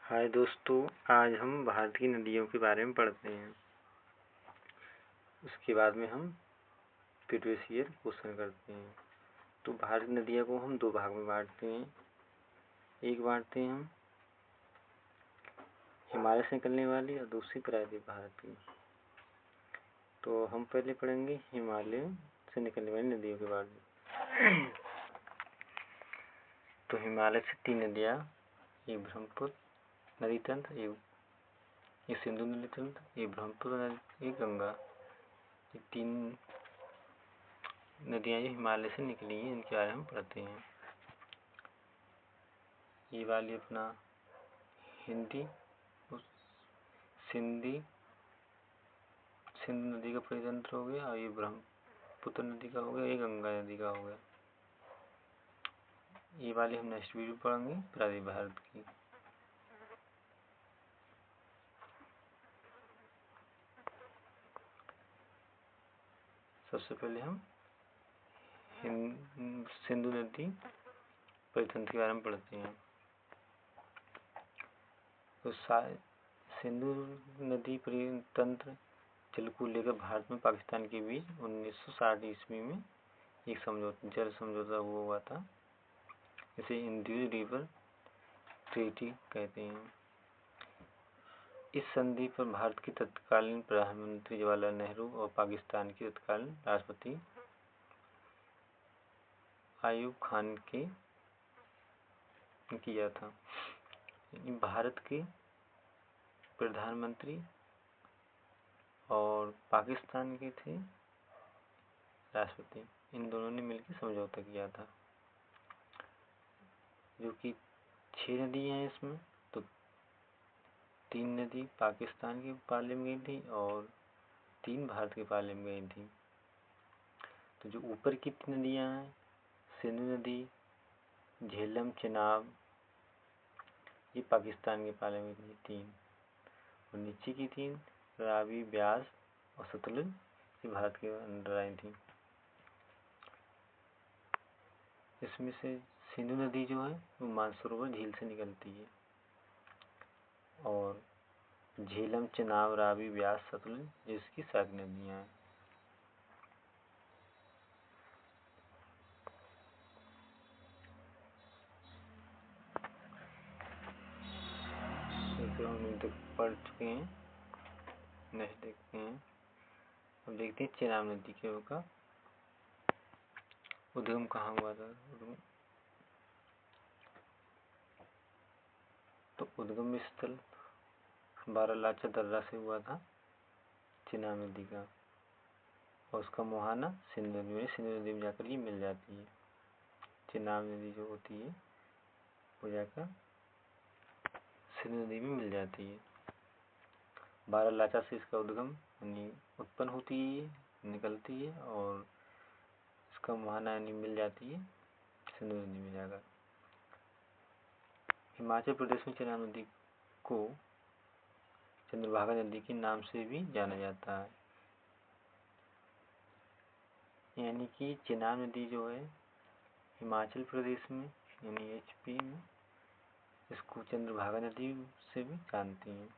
हाय दोस्तों, आज हम भारत की नदियों के बारे में पढ़ते हैं। उसके बाद में हम प्रीवियस ईयर क्वेश्चन करते हैं। तो भारत की नदियों को हम दो भाग में बांटते हैं। एक बांटते हैं हम हिमालय से निकलने वाली और दूसरी प्रायद्वीप भारत की। तो हम पहले पढ़ेंगे हिमालय से निकलने वाली नदियों के बारे में। तो हिमालय से तीन नदियाँ, एक ब्रह्मपुत्र नदी तंत्र, एक सिंधु नदी तंत्र, एक ब्रह्मपुत्र नदी, एक गंगा। ये तीन नदियाँ जो हिमालय से निकली हैं इनके बारे में हम पढ़ते हैं। ये वाली अपना हिंदी सिंधु नदी का परितंत्र हो गया, और ये ब्रह्मपुत्र नदी का हो गया, ये गंगा नदी का हो गया। ये वाली हम नेक्स्ट वीडियो पढ़ेंगे प्रायद्वीप भारत की। सबसे पहले हम सिंधु नदी परितंत्र के बारे में पढ़ते हैं। तो सिंधु नदी परितंत्र जल को लेकर भारत में पाकिस्तान के बीच 1960 ईस्वी में एक जल समझौता हुआ था। इसे इंदु रिवर ट्रीटी कहते हैं। इस संधि पर भारत के तत्कालीन प्रधानमंत्री जवाहरलाल नेहरू और पाकिस्तान के तत्कालीन राष्ट्रपति अयूब खान के किया था। भारत के प्रधानमंत्री और पाकिस्तान के थे राष्ट्रपति, इन दोनों ने मिलकर समझौता किया था। जो कि 6 नदियाँ हैं इसमें। तो 3 नदी पाकिस्तान के पाले में गई थी और 3 भारत के पाले में गई थी। तो जो ऊपर की 3 नदियाँ हैं, सिंधु नदी, झेलम, चेनाब, ये पाकिस्तान के पाले में गई 3। और नीचे की 3 रावी, ब्यास और सतलुज, ये भारत के अंदर आई थी। इसमें से सिंधु नदी जो है वो मानसरोवर झील से निकलती है, और झेलम, चेनाब, रावी, ब्यास, सतलुज जिसकी सहायक नदियाँ हैं। हम तक पढ़ चुके हैं। नेक्स्ट देखते हैं। अब देखते हैं चेनाब नदी का उद्गम कहाँ हुआ था। तो उद्गम स्थल बारालाचा दर्रा से हुआ था चेनाब नदी का, और उसका मुहाना सिंधु नदी में जाकर ये मिल जाती है। चेनाब नदी जो होती है वो जाकर सिंधु नदी में मिल जाती है। बारालाचा से इसका उद्गम यानी उत्पन्न होती है, निकलती है, और इसका मुहाना यानी मिल जाती है सिंधु नदी में जाकर। हिमाचल प्रदेश में चेनाब नदी को चंद्रभागा नदी के नाम से भी जाना जाता है। यानी कि चेनाब नदी जो है हिमाचल प्रदेश में यानी HP में इसको चंद्रभागा नदी से भी जानती हैं।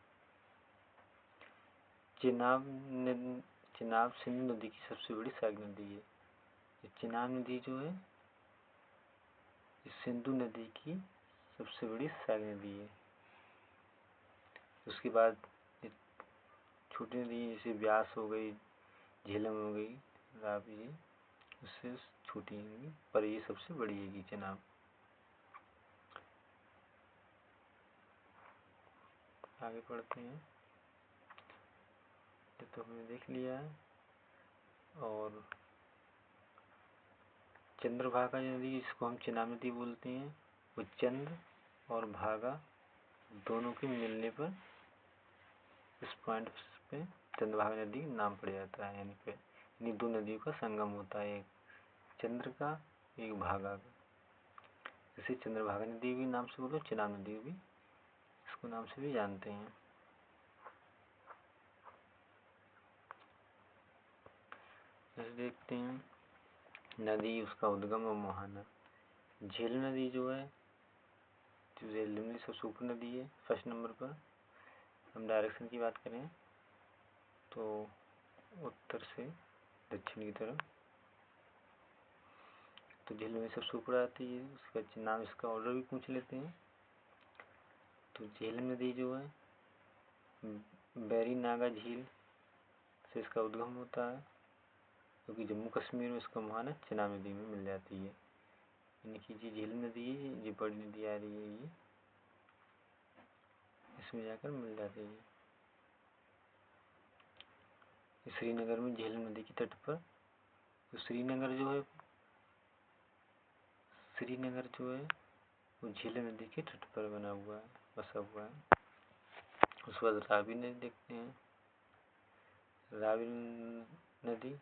चेनाब सिंधु नदी की सबसे बड़ी सहायक नदी है। चेनाब नदी जो है सिंधु नदी की सबसे बड़ी सहायक नदी है। उसके बाद छोटी नदी जैसे ब्यास हो गई, झेलम हो गई, रावी, उससे छोटी है, पर ये सबसे बड़ी है चेनाब। आगे पढ़ते हैं। तो हमने देख लिया है। और चंद्रभागा नदी जिसको हम चेनाब नदी बोलते हैं, वो चंद्र और भागा दोनों के मिलने पर इस पॉइंट पे चंद्रभागा नदी नाम पड़ जाता है। यानी 2 नदियों का संगम होता है, एक चंद्र का, एक भागा का। जैसे चंद्रभागा नदी भी नाम से बोलो, चेनाब नदी भी इसको नाम से भी जानते हैं। देखते हैं नदी, उसका उद्गम और मुहाना। झेलम नदी जो है, जो तो झेलम नदी सबसे ऊपर नदी है फर्स्ट नंबर पर। हम डायरेक्शन की बात करें तो उत्तर से दक्षिण की तरफ, तो झेलम नदी सबसे ऊपर आती है। उसका नाम, इसका ऑर्डर भी पूछ लेते हैं। तो झेलम नदी जो है बैरी नागा झील से इसका उद्गम होता है, क्योंकि जम्मू कश्मीर में इसका मुहाना चिनाब नदी में मिल जाती है। यानी कि ये झेलम नदी है, ये बड़ी नदी आ रही है, ये इसमें जाकर मिल जाती है। श्रीनगर में झेलम नदी के तट पर, तो श्रीनगर जो है वो झेलम नदी के तट पर बना हुआ है, बसा हुआ है। उसके बाद रावी नदी देखते हैं। रावी नदी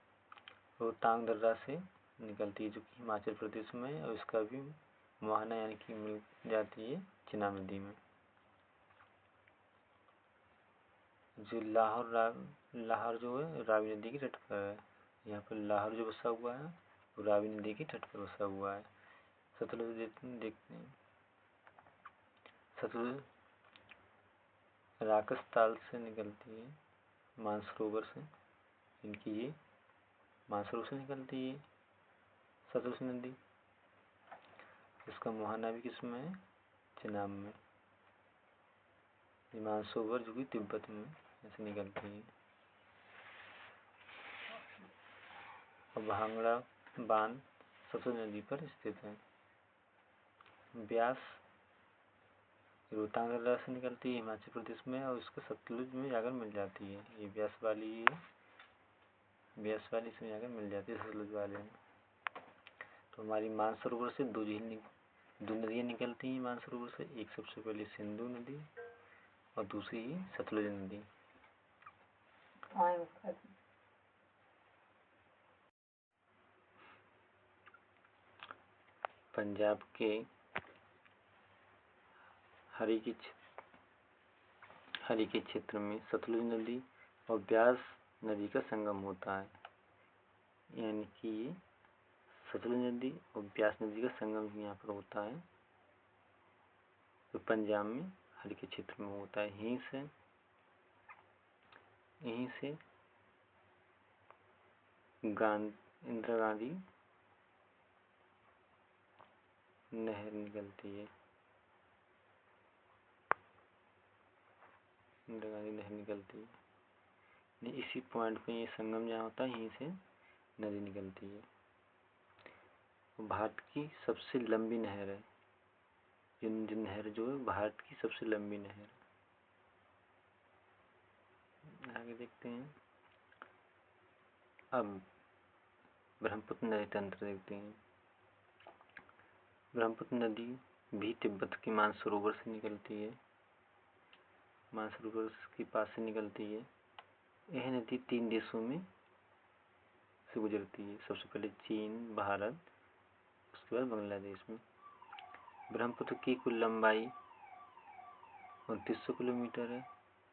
रोहतांग दर्रा से निकलती है, जो कि हिमाचल प्रदेश में है, और इसका भी मुहाना यानी कि मिल जाती है चिनाब नदी में। जो लाहौर जो है रावी नदी के तट पर है। यहाँ पर लाहौर जो बसा हुआ है वो रावी नदी के तट पर बसा हुआ है। सतलुज देखते हैं। सतलुज राकस ताल से निकलती है, मानसरोवर से, इनकी ये मानसरोवर से निकलती है सतलुज नदी। इसका मुहाना भी किसमें है? चिनाब में। मानसरोवर जो कि तिब्बत में ऐसे निकलती है। और भांगड़ा बांध सतलुज नदी पर स्थित है। ब्यास रोहतांग दर्रा से निकलती है हिमाचल प्रदेश में, और इसको सतलुज में जाकर मिल जाती है। ये ब्यास वाली इसमें जाकर मिल जाती है सतलुज वाले में। तो हमारी मानसरोवर से दो नदियाँ निकलती हैं मानसरोवर से। एक सबसे पहले सिंधु नदी और दूसरी सतलुज नदी। पंजाब के हरी के क्षेत्र में सतलुज नदी और ब्यास नदी का संगम होता है। यानी कि ये सतलुज नदी और ब्यास नदी का संगम यहाँ पर होता है, तो पंजाब में हरी के क्षेत्र में होता है। यहीं से इंदिरा गांधी नहर निकलती है। इसी पॉइंट पे ये संगम जहाँ होता है, यहीं से नदी निकलती है। भारत की सबसे लंबी नहर है। जिन नहर जो है भारत की सबसे लंबी नहर। आगे देखते हैं। अब ब्रह्मपुत्र नदी तंत्र देखते हैं। ब्रह्मपुत्र नदी भी तिब्बत के मानसरोवर से निकलती है, मानसरोवर के पास से निकलती है। यह नदी 3 देशों में से गुजरती है। सबसे पहले चीन, भारत, उसके बाद बांग्लादेश में। ब्रह्मपुत्र की कुल लंबाई 2900 किलोमीटर है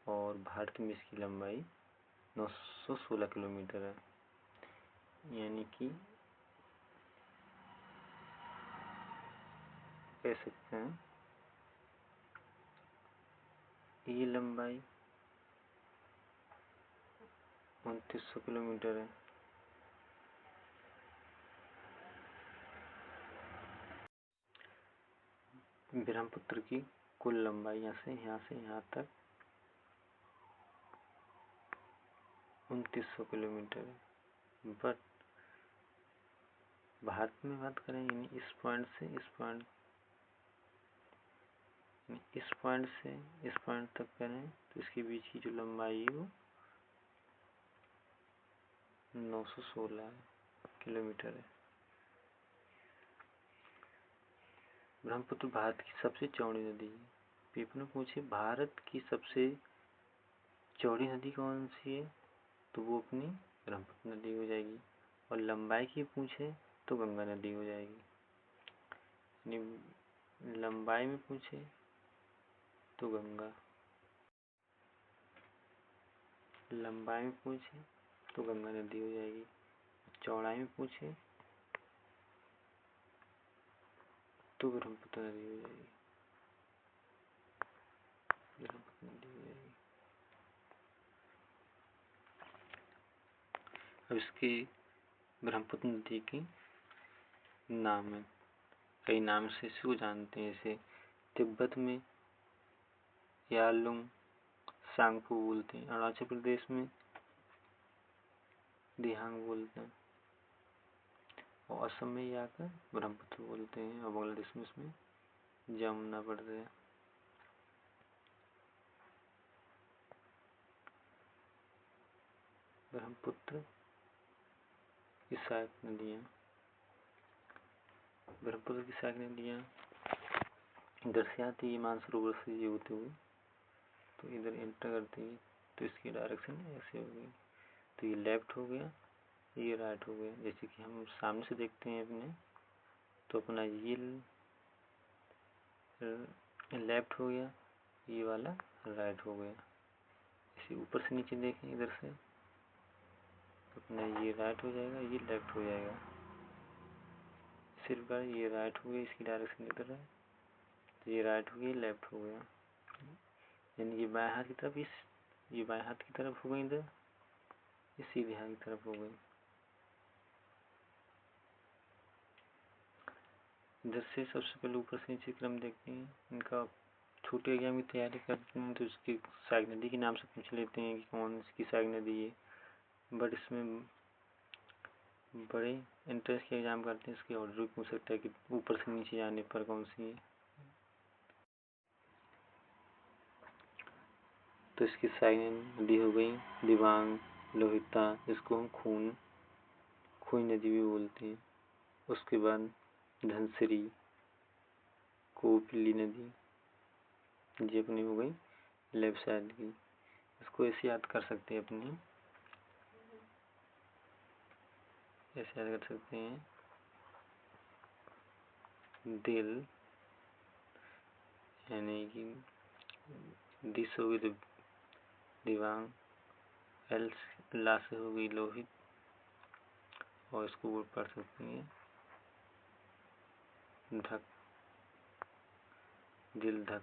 और भारत में इसकी लंबाई 916 किलोमीटर है। यानी कि कह सकते हैं ये लंबाई 2900 किलोमीटर है। ब्रह्मपुत्र की कुल लंबाई यहाँ से यहाँ तक 2900 किलोमीटर है। बट भारत में बात करें, यानी इस पॉइंट से इस पॉइंट तक करें तो इसके बीच की जो लंबाई है वो 916 किलोमीटर है। ब्रह्मपुत्र भारत की सबसे चौड़ी नदी है। पेपर में पूछे भारत की सबसे चौड़ी नदी कौन सी है, तो वो अपनी ब्रह्मपुत्र नदी हो जाएगी। और लंबाई की पूछे तो गंगा नदी हो जाएगी। लंबाई में पूछे तो गंगा, लंबाई में पूछे तो गंगा नदी हो जाएगी। चौड़ाई में पूछे तो ब्रह्मपुत्र नदी हो जाएगी। अब इसके ब्रह्मपुत्र नदी के नाम है, कई नाम से इसको जानते हैं। जैसे तिब्बत में यालुंग सांगपो बोलते हैं, अरुणाचल प्रदेश में दिहांग बोलते हैं, और असम में ये आकर ब्रह्मपुत्र बोलते हैं, और बांग्लादेश में इसमें जमुना पड़ता है। ब्रह्मपुत्र की सहायक नदियाँ, ब्रह्मपुत्र की सहायक नदियाँ इधर से आती है मानसरोवर से ये होते हुए, तो इधर एंटर करती है, तो इसकी डायरेक्शन ऐसे हो गई, तो ये लेफ्ट हो गया, ये राइट हो गया। जैसे कि हम सामने से देखते हैं अपने, तो अपना ये लेफ्ट हो गया, ये वाला राइट हो गया। इसे ऊपर से नीचे देखें इधर से, तो अपना ये राइट हो जाएगा, ये लेफ्ट हो जाएगा। सिर्फ ये राइट हो गया, इसकी डायरेक्शन इधर है, तो ये राइट हो गया, लेफ्ट हो गया। यानी ये बाएं हाथ की तरफ, ये बाएं हाथ की तरफ हो गई, इधर ये सीधे हाथ की तरफ हो गई। इधर से सबसे पहले ऊपर से नीचे क्रम देखते हैं इनका। छोटे एग्जाम की तैयारी करते हैं तो इसकी सहायक नदी के नाम से पूछ लेते हैं कि कौन इसकी सहायक नदी है, बट इसमें बड़े इंटरेस्ट के एग्जाम करते हैं, इसके ऑर्डर भी पूछ सकता है कि ऊपर से नीचे जाने पर कौन सी है। तो इसकी सहायक नदी हो गई दिबांग, लोहिता, इसको हम खून नदी भी बोलते हैं। उसके बाद धनसिरी, कोपली नदी, ये अपनी हो गई लेफ्ट साइड की। इसको ऐसे याद कर सकते हैं अपने, ऐसे याद कर सकते हैं, दिल यानी कि दिस हो गई दिवांग, एल ला से हो गई लोहित, और इसको वो पढ़ सकते हैं ढक, दिल धक।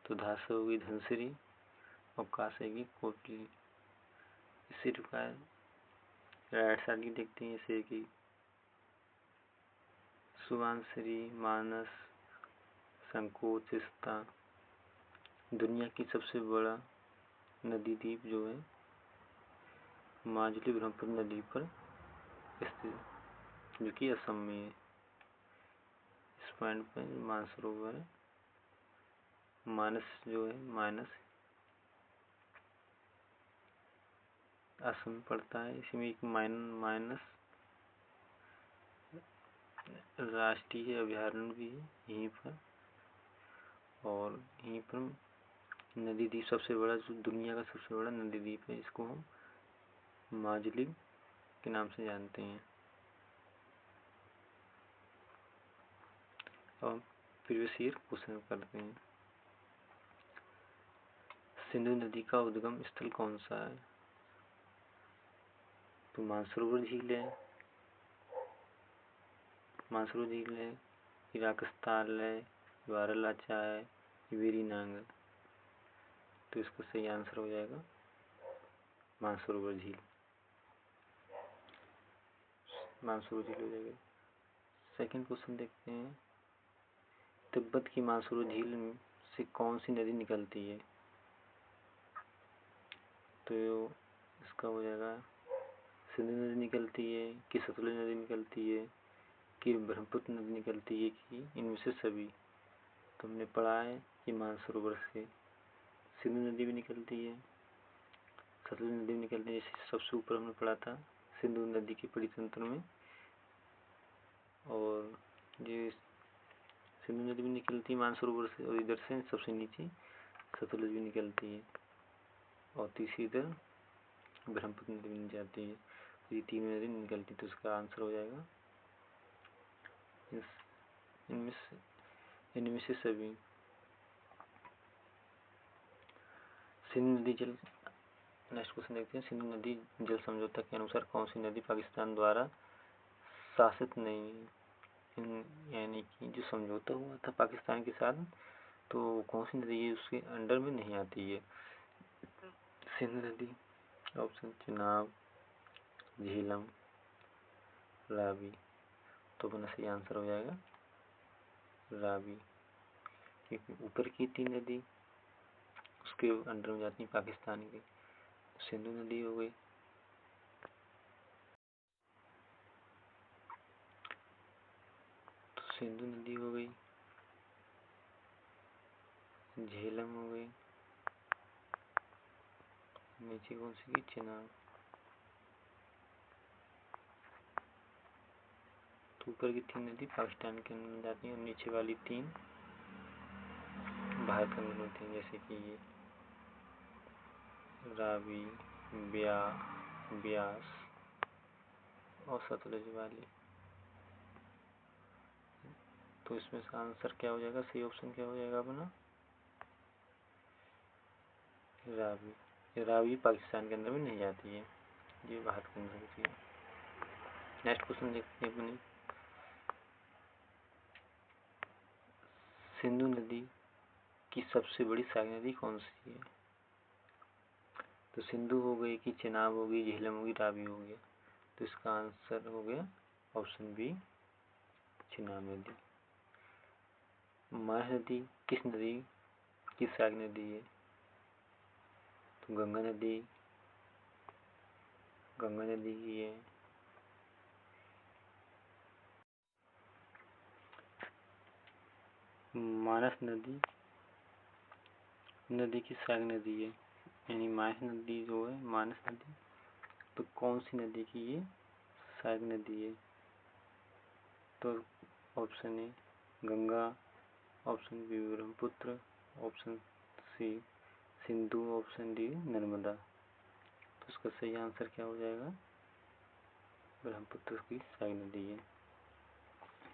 तो धा से होगी धनसिरी, और का से होगी कोपली। इससे रुका है राइट साइड की देखते हैं, जैसे कि सुबानसिरी, मानस, संकोचिस्ता। दुनिया की सबसे बड़ा नदी द्वीप जो है माजुली ब्रह्मपुत्र नदी पर स्थित, जो कि असम में है। इस पॉइंट पर मानसरोवर है, मानस जो है माइनस असम में पड़ता है। इसमें एक माइनस राष्ट्रीय अभयारण्य भी है यहीं पर, और यहीं पर नदी द्वीप सबसे बड़ा, जो दुनिया का सबसे बड़ा नदी द्वीप है, इसको हम माजुली के नाम से जानते हैं। अब हम प्रीवियस ईयर क्वेश्चन करते हैं। सिंधु नदी का उद्गम स्थल कौन सा है? तो मानसरोवर झील है, मानसरोवर झील है, इराकस्ताल है, वारलाचा है, वेरीनाग है। तो इसका सही आंसर हो जाएगा मानसरोवर झील, मानसरोवर झील हो जाएगा। सेकंड क्वेश्चन देखते हैं, तिब्बत की मानसरोवर झील से कौन सी नदी निकलती है? तो इसका हो जाएगा सिंधु नदी निकलती है, कि सतलुज नदी निकलती है, कि ब्रह्मपुत्र नदी निकलती है, कि इनमें से सभी। तो हमने पढ़ा है कि मानसरोवर से सिंधु नदी भी निकलती है, सतलुज नदी भी निकलती है। जैसे सबसे ऊपर हमने पढ़ा था सिंधु नदी के परितंत्र में, और ये सिंधु नदी भी निकलती है मानसरोवर से, और इधर से सबसे नीचे सतलुज भी निकलती है, और तीसरी इधर ब्रह्मपुत्र नदी बन जाती है। तो ये तीन नदी निकलती है, तो इसका आंसर हो जाएगा इनमें से सभी। सिंधु नदी जल, नेक्स्ट क्वेश्चन देखते हैं, सिंधु नदी जल समझौता के अनुसार कौन सी नदी पाकिस्तान द्वारा शासित नहीं है? यानी कि जो समझौता हुआ था पाकिस्तान के साथ, तो कौन सी नदी है उसके अंडर में नहीं आती है? सिंधु नदी, ऑप्शन चुनाव, झेलम, रावी। तो अपना सही आंसर हो जाएगा रावी, क्योंकि ऊपर की 3 नदी उसके अंडर में जाती है पाकिस्तान की। सिंधु नदी हो गई, तो सिंधु नदी हो गई, झेलम हो गई, नीचे कौन सी की चिनाब। तो ऊपर की 3 नदी पाकिस्तान के अंदर जाती हैं और नीचे वाली 3 भारत के अंदर होती हैं, जैसे कि ये रावी, ब्यास और सतलुज वाली। तो इसमें से आंसर क्या हो जाएगा, सही ऑप्शन क्या हो जाएगा अपना रावी। रावी पाकिस्तान के अंदर में नहीं जाती है, ये भारत के अंदर होती है। नेक्स्ट क्वेश्चन देखते हैं अपनी, सिंधु नदी की सबसे बड़ी सहायक नदी कौन सी है। तो सिंधु हो गई कि चिनाब होगी, झेलम होगी, रावी हो गया। तो इसका आंसर हो गया ऑप्शन बी चिनाब नदी। माह नदी किस नदी की सहायक नदी है। तो गंगा नदी की है। मानस नदी की सहायक नदी है, यानी माह नदी जो है मानस नदी, तो कौन सी नदी की ये सहायक नदी है। तो option A Ganga, option B Brahmaputra, option C Sindhu, option D Narmada. तो इसका सही आंसर क्या हो जाएगा, ब्रह्मपुत्र की सहायक नदी है।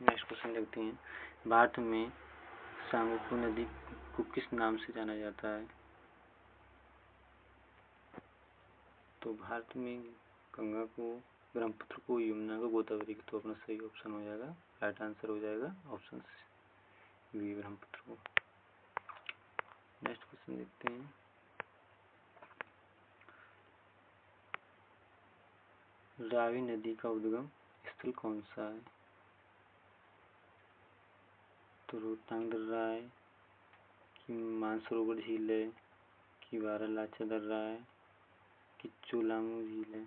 नेक्स्ट क्वेश्चन देखते हैं, भारत में सांगपू नदी को किस नाम से जाना जाता है। तो भारत में गंगा को, ब्रह्मपुत्र को, यमुना को, गोदावरी को। तो अपना सही ऑप्शन हो जाएगा, राइट आंसर हो जाएगा ऑप्शन बी ब्रह्मपुत्र को। नेक्स्ट क्वेश्चन देखते हैं, रावी नदी का उद्गम स्थल कौन सा है। तो रोहतांग दर्रा है कि मानसरोवर झील है कि बारालाचा दर्रा है कि चोलामू झील है।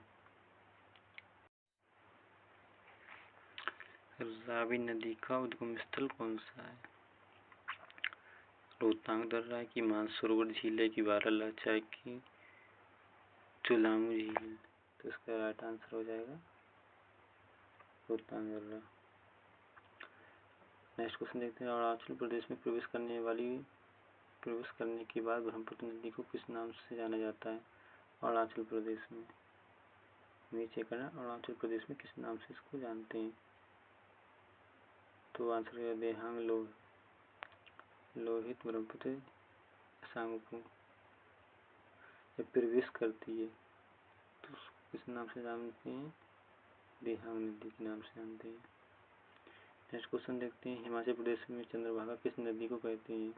रावी नदी का उद्गम स्थल कौन सा है। रोहतांग दर्रा है कि मानसरोवर झील है कि बारालाचा है कि चोलामू झील है। तो इसका राइट आंसर हो जाएगा रोहतांग दर्रा। नेक्स्ट क्वेश्चन देखते हैं, अरुणाचल प्रदेश में प्रवेश करने के बाद ब्रह्मपुत्र नदी को किस नाम से जाना जाता है। अरुणाचल प्रदेश में नीचे करना, अरुणाचल प्रदेश में किस नाम से इसको जानते हैं। तो आंसर है देहांग, लोहित, ब्रह्मपुत्र, सांगपू। जब प्रवेश करती है तो किस नाम से जानते हैं, देहांग नदी के नाम से जानते हैं। नेक्स्ट क्वेश्चन देखते हैं, हिमाचल प्रदेश में चंद्रभागा किस नदी को कहते हैं।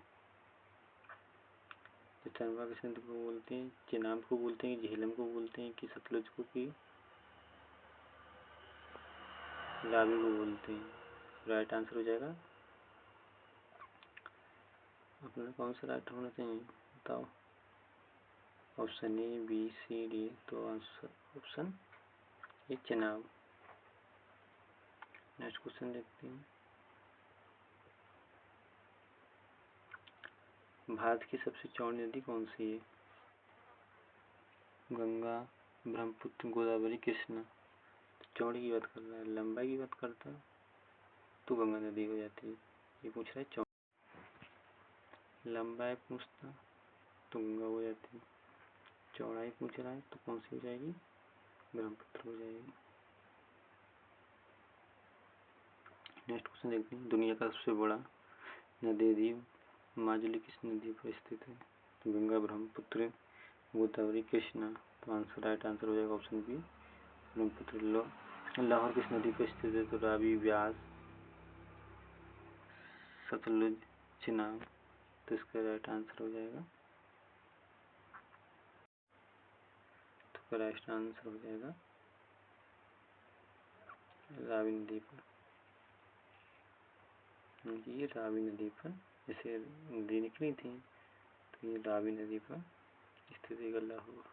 तो चंद्रभागा किस नदी को बोलते हैं, चिनाब को बोलते हैं, झेलम को बोलते हैं कि सतलुज को कि रावी को बोलते हैं। राइट आंसर हो जाएगा अपना कौन सा राइट होना चाहिए बताओ, option A, B, C, D. तो answer option A Chenab. Next question देखते हैं, भारत की सबसे चौड़ी नदी कौन सी है। गंगा, ब्रह्मपुत्र, गोदावरी, कृष्णा। चौड़ी की बात कर रहा है, लंबाई की बात करता है तो गंगा नदी हो जाती है। ये पूछ रहा है लंबाई पूछता तो गंगा हो जाती है, चौड़ाई पूछ रहा है तो कौन सी हो जाएगी, ब्रह्मपुत्र हो जाएगी। नेक्स्ट क्वेश्चन देखते हैं, दुनिया का सबसे बड़ा नदी द्वीप माजुली किस नदी पर स्थित है। तो गंगा, ब्रह्मपुत्र, गोदावरी, कृष्णा। तो आंसर राइट आंसर हो जाएगा ऑप्शन बी ब्रह्मपुत्र। लाहौर किस नदी पर स्थित है। तो रावी, ब्यास, सतलुज, चिनाब। तो इसका राइट आंसर हो जाएगा, तो इसका राइट आंसर हो जाएगा रावी नदी पर, ये रावी नदी पर जैसे नदी निकली थी तो ये रावी नदी पर स्थिति गल्ला हुआ।